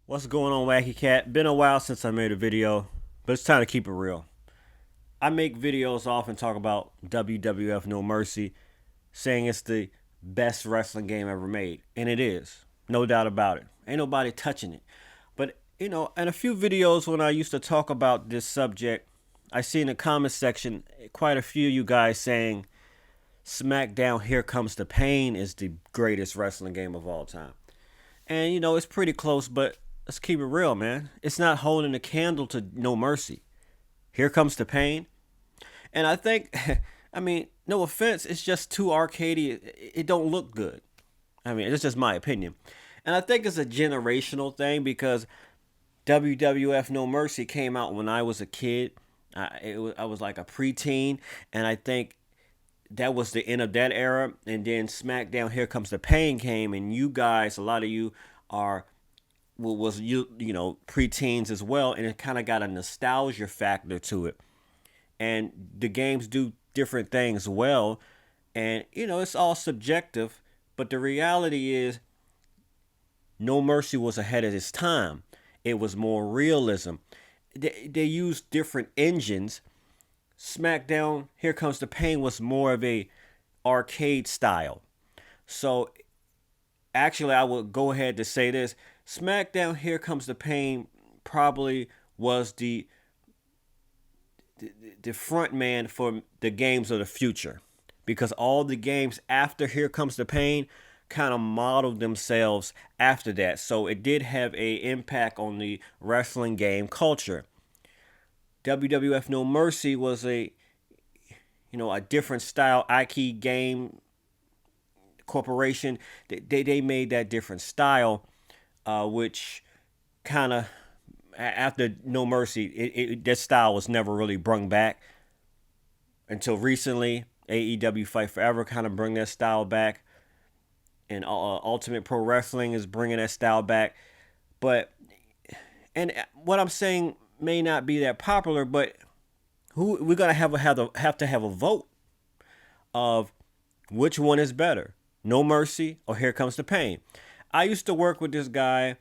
What's going on, Wacky Cat? Been a while since I made a video, but it's time to keep it real. I make videos often talk about WWF No Mercy, saying it's the best wrestling game ever made. And it is. No doubt about it. Ain't nobody touching it. But, in a few videos when I used to talk about this subject, I see in the comment section quite a few of you guys saying Smackdown Here Comes the Pain is the greatest wrestling game of all time. And it's pretty close, but let's keep it real, man. It's not holding a candle to No Mercy. Here comes the pain. And I think, I mean, no offense, it's just too arcadey. It don't look good. I mean, it's just my opinion. And I think it's a generational thing because WWF No Mercy came out when I was a kid. I was like a preteen, and I think that was the end of that era. And then SmackDown Here Comes the Pain came, and you guys, a lot of you are was preteens as well, and it kind of got a nostalgia factor to it. And the games do different things well, and it's all subjective. But the reality is, No Mercy was ahead of its time. It was more realism. They used different engines. SmackDown Here Comes the Pain was more of a arcade style. So actually, I would go ahead to say this: SmackDown Here Comes the Pain probably was the front man for the games of the future, because all the games after Here Comes the Pain kind of modeled themselves after that. So it did have a impact on the wrestling game culture. WWF No Mercy was a different style. Ike Game Corporation, they made that different style, which kind of after No Mercy, that style was never really brung back until recently. AEW Fight Forever kind of bring that style back, and Ultimate Pro Wrestling is bringing that style back. But and what I'm saying may not be that popular, but who we're gonna have to have a vote of which one is better, No Mercy or Here Comes the Pain. I used to work with this guy,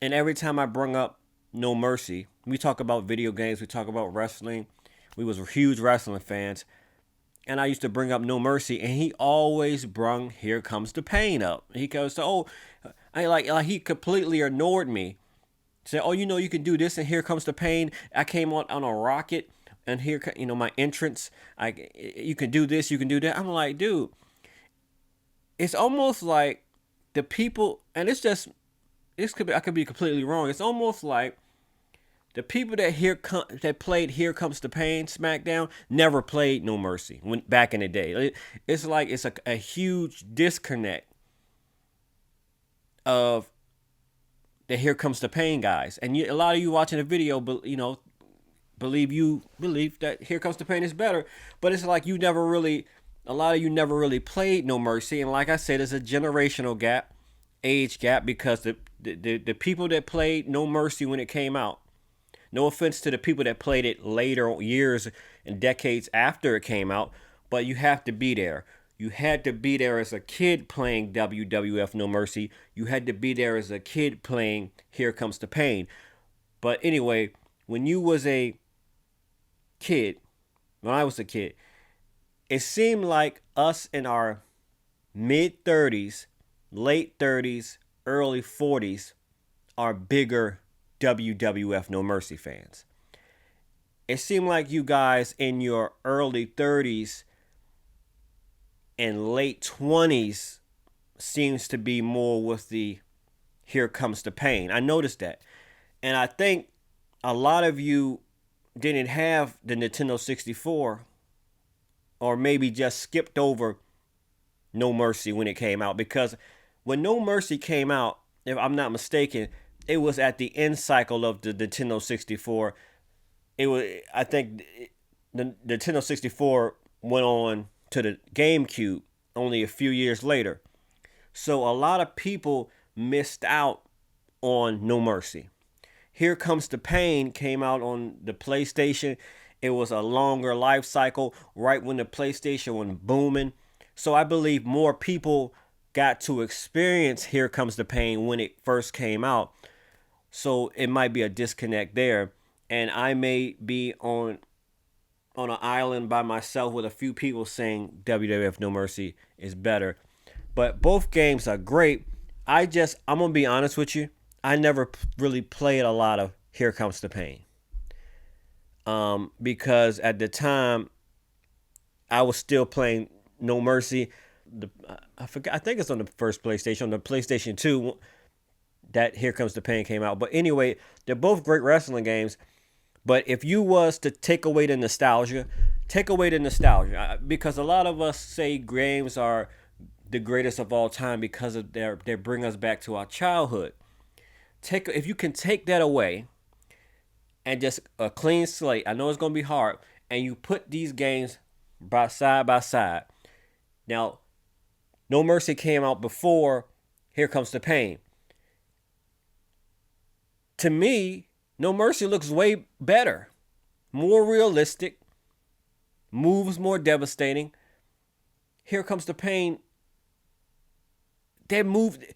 and every time I bring up No Mercy, we talk about video games, we talk about wrestling. We was huge wrestling fans, and I used to bring up No Mercy, and he always brung Here Comes the Pain up. He goes, "Oh, I like he completely ignored me. Said, oh, you can do this, and Here Comes the Pain. I came on a rocket, and here, my entrance. You can do this, you can do that." I'm like, dude, it's almost like the people, and I could be completely wrong. It's almost like the people that played Here Comes the Pain SmackDown never played No Mercy when back in the day. It's like it's a huge disconnect of the Here Comes the Pain guys, and a lot of you watching the video, but believe that Here Comes the Pain is better, but it's like a lot of you never really played No Mercy, and like I said, there's a generational gap, age gap, because the people that played No Mercy when it came out, no offense to the people that played it later, years and decades after it came out, but you have to be there. You had to be there as a kid playing WWF No Mercy. You had to be there as a kid playing Here Comes the Pain. But anyway, when you was a kid, when I was a kid, it seemed like us in our mid 30s, late 30s, early 40s are bigger WWF No Mercy fans. It seemed like you guys in your early 30s and late 20s seems to be more with the Here Comes the Pain. I noticed that. And I think a lot of you didn't have the Nintendo 64, or maybe just skipped over No Mercy when it came out, because when No Mercy came out, if I'm not mistaken, it was at the end cycle of the Nintendo 64. I think the Nintendo 64 went on to the GameCube only a few years later. So a lot of people missed out on No Mercy. Here Comes the Pain came out on the PlayStation. It was a longer life cycle right when the PlayStation was booming. So I believe more people got to experience Here Comes the Pain when it first came out. So it might be a disconnect there, and I may be on an island by myself with a few people saying WWF No Mercy is better. But both games are great. I'm gonna be honest with you. I never really played a lot of Here Comes the Pain. Because at the time I was still playing No Mercy. I forgot. I think it's on the first PlayStation, on the PlayStation 2, that Here Comes the Pain came out. But anyway, they're both great wrestling games. But if you was to take away the nostalgia, because a lot of us say games are the greatest of all time because of they bring us back to our childhood. If you can take that away and just a clean slate, I know it's gonna be hard, and you put these games by side. Now, No Mercy came out before Here Comes the Pain. To me, No Mercy looks way better, more realistic, moves more devastating. Here Comes the Pain. They moved.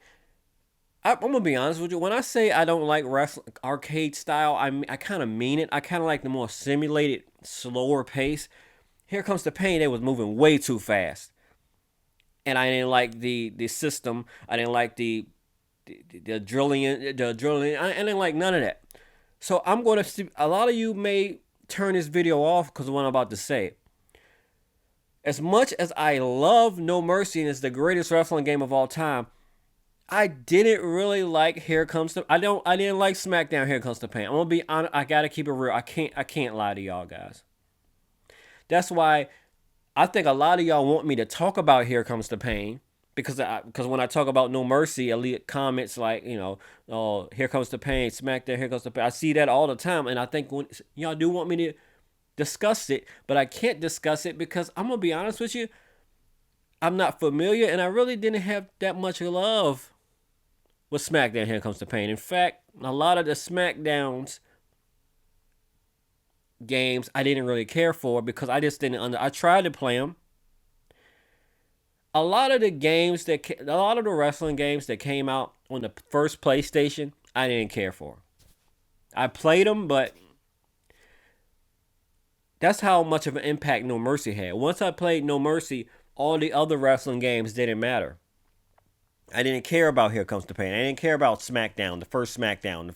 I'm gonna be honest with you. When I say I don't like wrestling arcade style, I kind of mean it. I kind of like the more simulated, slower pace. Here Comes the Pain. They was moving way too fast, and I didn't like the system. I didn't like the drilling. I didn't like none of that. So I'm gonna see. A lot of you may turn this video off because of what I'm about to say. As much as I love No Mercy and it's the greatest wrestling game of all time, I didn't really like Here Comes the. I didn't like Smackdown. Here Comes the Pain. I'm gonna be honest. I gotta keep it real. I can't lie to y'all guys. That's why I think a lot of y'all want me to talk about Here Comes the Pain, because when I talk about No Mercy, I leave comments like, oh, Here Comes the Pain, Smackdown, Here Comes the Pain. I see that all the time, and I think when y'all do want me to discuss it, but I can't discuss it because I'm gonna be honest with you, I'm not familiar, and I really didn't have that much love with Smackdown. Here Comes the Pain. In fact, a lot of the Smackdowns games I didn't really care for because I just didn't I tried to play them. A lot of the wrestling games that came out on the first PlayStation, I didn't care for. I played them, but that's how much of an impact No Mercy had. Once I played No Mercy, all the other wrestling games didn't matter. I didn't care about Here Comes the Pain. I didn't care about Smackdown, the first Smackdown.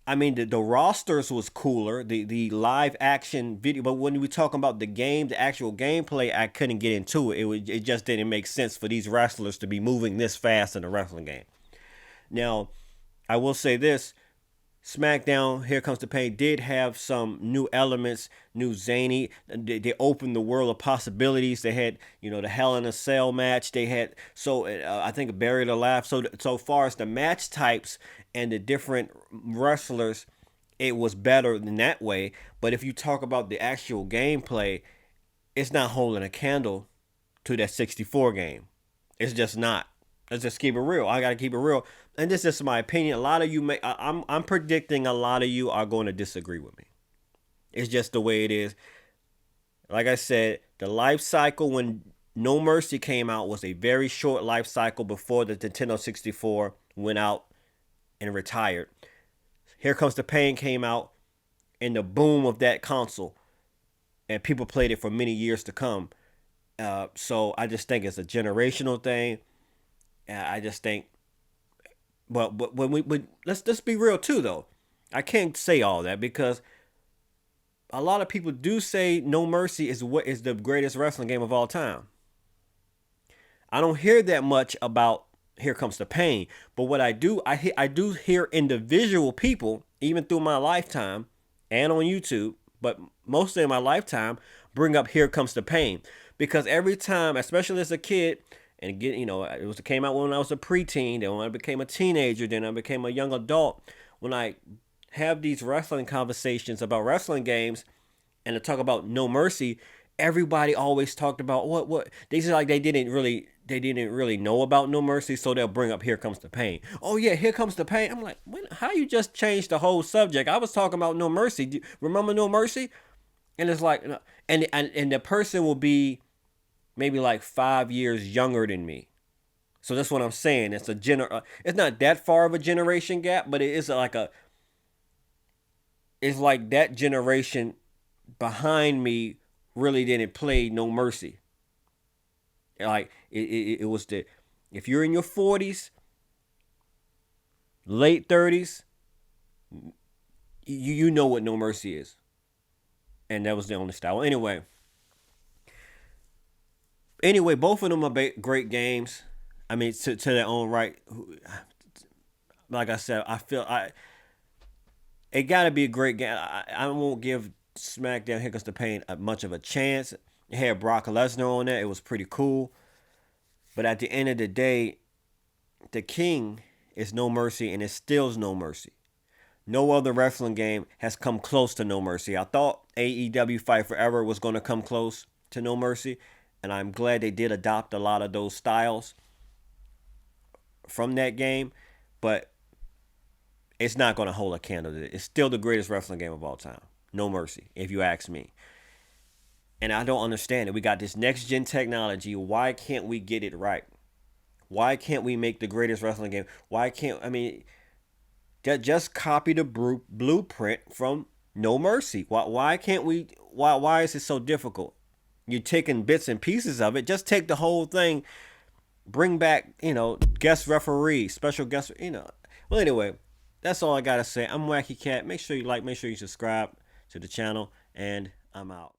The rosters was cooler, the live action video, but when we talking about the game, the actual gameplay, I couldn't get into it. It just didn't make sense for these wrestlers to be moving this fast in a wrestling game. Now, I will say this. SmackDown, Here Comes the Pain, did have some new elements, new zany. They opened the world of possibilities. They had, the Hell in a Cell match. They had, I think, Buried Alive. So far as the match types and the different wrestlers, it was better in that way. But if you talk about the actual gameplay, it's not holding a candle to that 64 game. It's just not. Let's just keep it real. I gotta keep it real, and this is just my opinion. A lot of you I'm predicting a lot of you are going to disagree with me. It's just the way it is. Like I said, the life cycle when No Mercy came out was a very short life cycle before the Nintendo 64 went out and retired. Here Comes the Pain came out in the boom of that console, and people played it for many years to come. So I just think it's a generational thing. I just think, but let's be real too though. I can't say all that because a lot of people do say No Mercy is what is the greatest wrestling game of all time. I don't hear that much about Here Comes the Pain, but what I do hear individual people, even through my lifetime and on YouTube, but mostly in my lifetime, bring up Here Comes the Pain, because every time, especially as a kid. And again, it came out when I was a preteen. Then when I became a teenager, then I became a young adult. When I have these wrestling conversations about wrestling games, and to talk about No Mercy, everybody always talked about what they said, like they didn't really know about No Mercy, so they'll bring up Here Comes the Pain. Oh yeah, Here Comes the Pain. I'm like, how you just changed the whole subject? I was talking about No Mercy. Remember No Mercy? And it's like, and the person will be maybe like 5 years younger than me. So that's what I'm saying. It's not that far of a generation gap, but it is like a. It's like that generation behind me really didn't play No Mercy. Like it was the, if you're in your 40s, late 30s, you know what No Mercy is, and that was the only style. Anyway, both of them are great games. I mean, to their own right. Like I said, I feel it got to be a great game. I won't give SmackDown Here Comes the Pain much of a chance. It had Brock Lesnar on there. It was pretty cool. But at the end of the day, the king is No Mercy, and it still's No Mercy. No other wrestling game has come close to No Mercy. I thought AEW Fight Forever was going to come close to No Mercy, and I'm glad they did adopt a lot of those styles from that game, but it's not going to hold a candle to it. It's still the greatest wrestling game of all time. No Mercy, if you ask me. And I don't understand it. We got this next gen technology. Why can't we get it right? Why can't we make the greatest wrestling game? Why can't, I mean, just copy the blueprint from No Mercy? Why can't we, why is it so difficult? You're taking bits and pieces of it. Just take the whole thing. Bring back, guest referee, special guest, Well, anyway, that's all I got to say. I'm Wacky Cat. Make sure you like, make sure you subscribe to the channel, and I'm out.